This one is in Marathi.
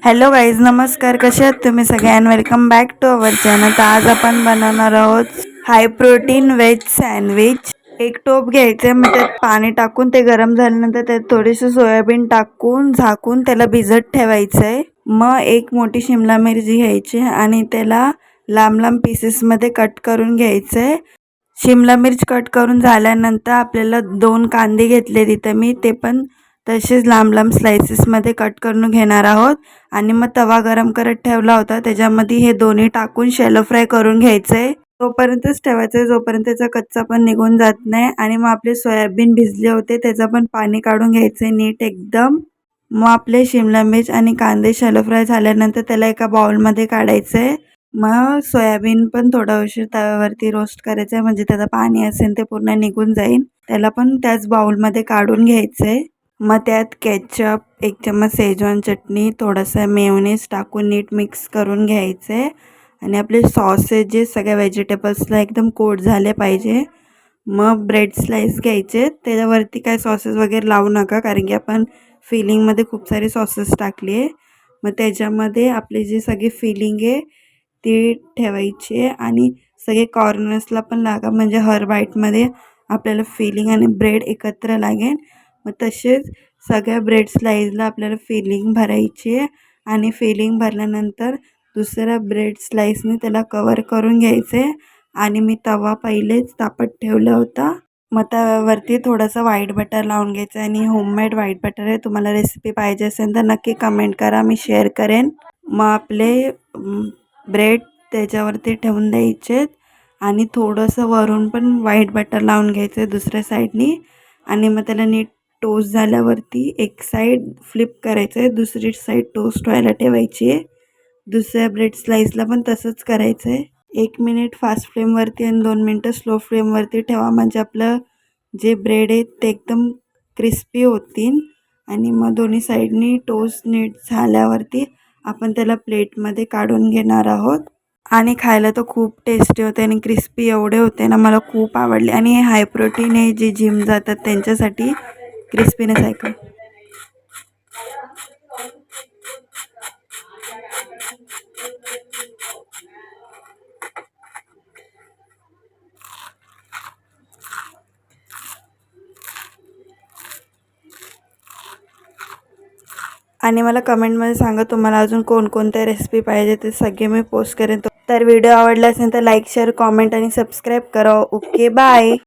हॅलो गाईज, नमस्कार. कसे आहात तुम्ही सगळे and welcome back to our channel. तर आज आपण बनवणार आहोत हाय प्रोटीन व्हेज सँडविच. एक टोप घ्यायचं, मग त्यात पाणी टाकून ते गरम झाल्यानंतर त्यात थोडीशी सोयाबीन टाकून झाकून त्याला भिजत ठेवायचं आहे. मग एक मोठी शिमला मिरची घ्यायची आणि त्याला लांब लांब पीसेसमध्ये कट करून घ्यायचं आहे. शिमला मिर्च कट करून झाल्यानंतर आपल्याला 2 कांदे घेतले तिथं मी, ते पण तसेच लांब लांब स्लाइसेसमध्ये कट करून घेणार आहोत. आणि मग तवा गरम करत ठेवला होता, त्याच्यामध्ये हे दोन्ही टाकून शॅलो फ्राय करून घ्यायचं आहे. तोपर्यंतच ठेवायचं आहे जोपर्यंत त्याचा कच्चा पण निघून जात नाही. आणि मग आपले सोयाबीन भिजले होते त्याचं पण पाणी काढून घ्यायचं आहे नीट एकदम. मग आपले शिमला मिर्च आणि कांदे शॅलो फ्राय झाल्यानंतर त्याला एका बाउलमध्ये काढायचं आहे. मग सोयाबीन पण थोडा उशीर तव्यावरती रोस्ट करायचं आहे, म्हणजे त्याचं पाणी असेल ते पूर्ण निघून जाईल. त्याला पण त्याच बाउलमध्ये काढून घ्यायचं आहे. मग त्यात केचप, 1 चम्मच शेजवान चटणी, थोडंसं मेयोनीज टाकून नीट मिक्स करून घ्यायचं आहे. आणि आपले सॉसेस जे सगळ्या व्हेजिटेबल्सला एकदम कोट झाले पाहिजे. मग ब्रेड स्लाइस घ्यायचे, त्याच्यावरती काय सॉसेस वगैरे लावू नका, कारण की आपण फिलिंगमध्ये खूप सारे सॉसेस टाकले आहे. मग त्याच्यामध्ये आपली जी सगळी फिलिंग आहे ती ठेवायची आहे आणि सगळे कॉर्नर्सला पण लागा, म्हणजे हर बाईटमध्ये आपल्याला फिलिंग आणि ब्रेड एकत्र लागेल. मग तसेच सगळ्या ब्रेड स्लाइसला आपल्याला फिलिंग भरायची आहे. आणि फिलिंग भरल्यानंतर दुसऱ्या ब्रेड स्लाइसने त्याला कवर करून घ्यायचं आहे. आणि मी तवा पहिलेच तापत ठेवला होता. मग तव्यावरती थोडंसं व्हाईट बटर लावून घ्यायचं आहे. आणि होममेड व्हाईट बटर आहे, तुम्हाला रेसिपी पाहिजे असेल तर नक्की कमेंट करा, मी शेअर करेन. मग आपले ब्रेड त्याच्यावरती ठेवून द्यायचे आणि थोडंसं वरून पण व्हाईट बटर लावून घ्यायचं आहे दुसऱ्या साईडनी. आणि मग त्याला नीट टोस्ट झाल्यावरती एक साईड फ्लिप करायचं आहे, दुसरी साईड टोस्ट व्हायला ठेवायची आहे. दुसऱ्या ब्रेड स्लाइसला पण तसंच करायचं आहे. 1 मिनिट फास्ट फ्लेमवरती आणि 2 मिनटं स्लो फ्लेमवरती ठेवा, म्हणजे आपलं जे ब्रेड आहे ते एकदम क्रिस्पी होतील. आणि मग दोन्ही साईडनी टोस्ट नीट झाल्यावरती आपण त्याला प्लेटमध्ये काढून घेणार आहोत. आणि खायला तर खूप टेस्टी होते आणि क्रिस्पी एवढे होते ना, मला खूप आवडले. आणि हे हाय प्रोटीन आहे, जे जिम जातात त्यांच्यासाठी क्रिस्पीनेस आहे का. आणि मला कमेंटमध्ये सांगा तुम्हाला अजून कोणकोणत्या रेसिपी पाहिजे, ते सगळे मी पोस्ट करेन. तर व्हिडिओ आवडला असेल तर लाईक, शेअर, कॉमेंट आणि सबस्क्राईब करा. Okay, bye.